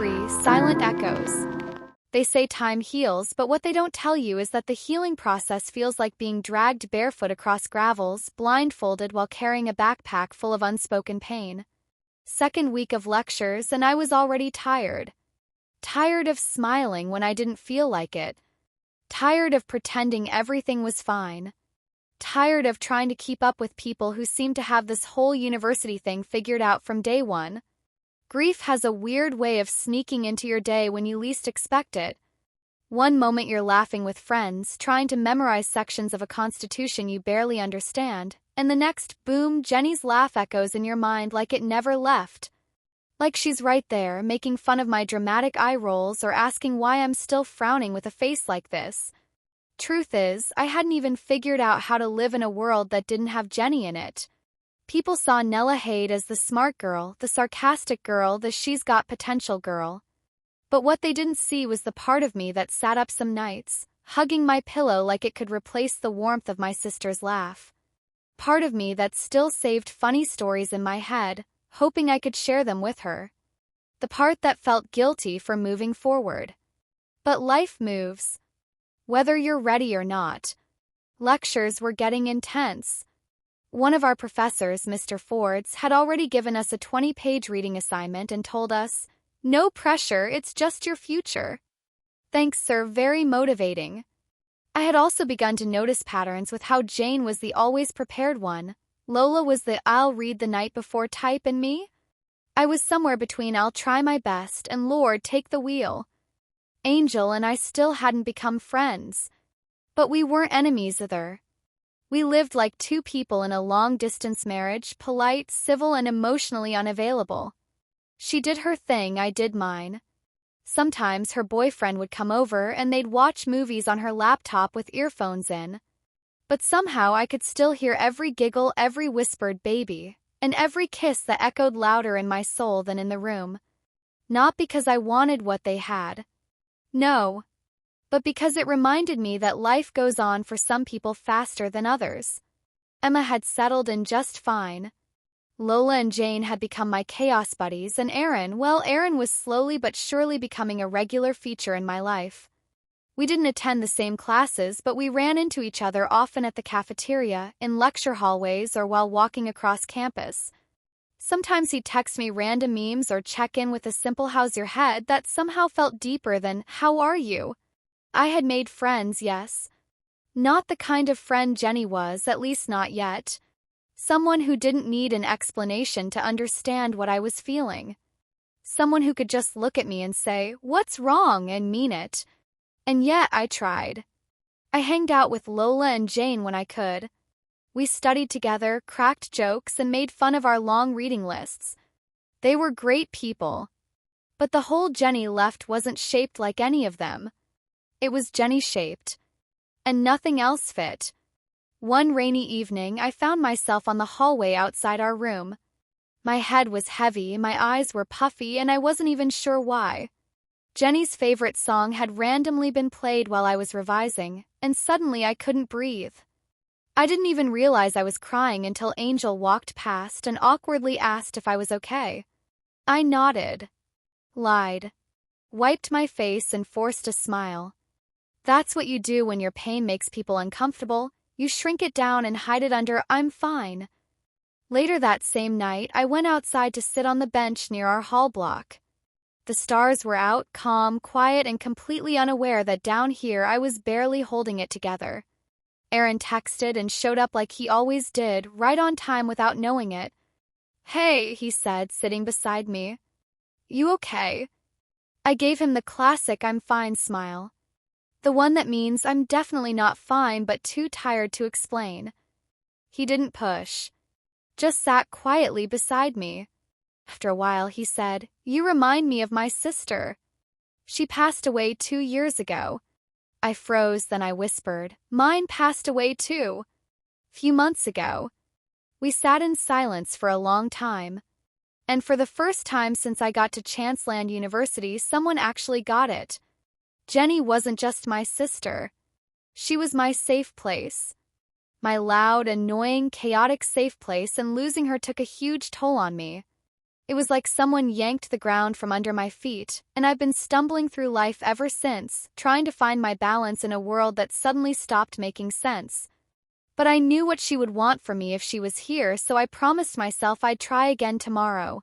Ch.3, Silent Echoes. They say time heals, but what they don't tell you is that the healing process feels like being dragged barefoot across gravels, blindfolded while carrying a backpack full of unspoken pain. Second week of lectures, and I was already tired. Tired of smiling when I didn't feel like it. Tired of pretending everything was fine. Tired of trying to keep up with people who seem to have this whole university thing figured out from day one. Grief has a weird way of sneaking into your day when you least expect it. One moment you're laughing with friends, trying to memorize sections of a constitution you barely understand, and the next, boom, Jenny's laugh echoes in your mind like it never left. Like she's right there, making fun of my dramatic eye rolls or asking why I'm still frowning with a face like this. Truth is, I hadn't even figured out how to live in a world that didn't have Jenny in it. People saw Nella Hayde as the smart girl, the sarcastic girl, the she's got potential girl. But what they didn't see was the part of me that sat up some nights, hugging my pillow like it could replace the warmth of my sister's laugh. Part of me that still saved funny stories in my head, hoping I could share them with her. The part that felt guilty for moving forward. But life moves. Whether you're ready or not. Lectures were getting intense. One of our professors, Mr. Fords, had already given us a 20-page reading assignment and told us, "No pressure, it's just your future." Thanks, sir, very motivating. I had also begun to notice patterns with how Jane was the always prepared one, Lola was the "I'll read the night before" type, and me? I was somewhere between "I'll try my best" and "Lord, take the wheel." Angel and I still hadn't become friends. But we weren't enemies either. We lived like two people in a long-distance marriage, polite, civil, and emotionally unavailable. She did her thing, I did mine. Sometimes her boyfriend would come over and they'd watch movies on her laptop with earphones in. But somehow I could still hear every giggle, every whispered baby, and every kiss that echoed louder in my soul than in the room. Not because I wanted what they had. No. But because it reminded me that life goes on for some people faster than others. Emma had settled in just fine. Lola and Jane had become my chaos buddies, and Aaron was slowly but surely becoming a regular feature in my life. We didn't attend the same classes, but we ran into each other often at the cafeteria, in lecture hallways, or while walking across campus. Sometimes he'd text me random memes or check in with a simple "how's your head" that somehow felt deeper than "how are you?" I had made friends, yes. Not the kind of friend Jenny was, at least not yet. Someone who didn't need an explanation to understand what I was feeling. Someone who could just look at me and say, "What's wrong?" and mean it. And yet I tried. I hanged out with Lola and Jane when I could. We studied together, cracked jokes, and made fun of our long reading lists. They were great people. But the whole Jenny left wasn't shaped like any of them. It was Jenny-shaped. And nothing else fit. One rainy evening, I found myself on the hallway outside our room. My head was heavy, my eyes were puffy, and I wasn't even sure why. Jenny's favorite song had randomly been played while I was revising, and suddenly I couldn't breathe. I didn't even realize I was crying until Angel walked past and awkwardly asked if I was okay. I nodded. Lied. Wiped my face and forced a smile. That's what you do when your pain makes people uncomfortable. You shrink it down and hide it under "I'm fine." Later that same night, I went outside to sit on the bench near our hall block. The stars were out, calm, quiet, and completely unaware that down here I was barely holding it together. Aaron texted and showed up like he always did, right on time without knowing it. "Hey," he said, sitting beside me. "You okay?" I gave him the classic "I'm fine" smile. The one that means I'm definitely not fine but too tired to explain. He didn't push. Just sat quietly beside me. After a while, he said, "You remind me of my sister. She passed away 2 years ago." I froze, then I whispered, "Mine passed away too. Few months ago." We sat in silence for a long time. And for the first time since I got to Chanceland University, someone actually got it. Jenny wasn't just my sister. She was my safe place. My loud, annoying, chaotic safe place, and losing her took a huge toll on me. It was like someone yanked the ground from under my feet, and I've been stumbling through life ever since, trying to find my balance in a world that suddenly stopped making sense. But I knew what she would want from me if she was here, so I promised myself I'd try again tomorrow.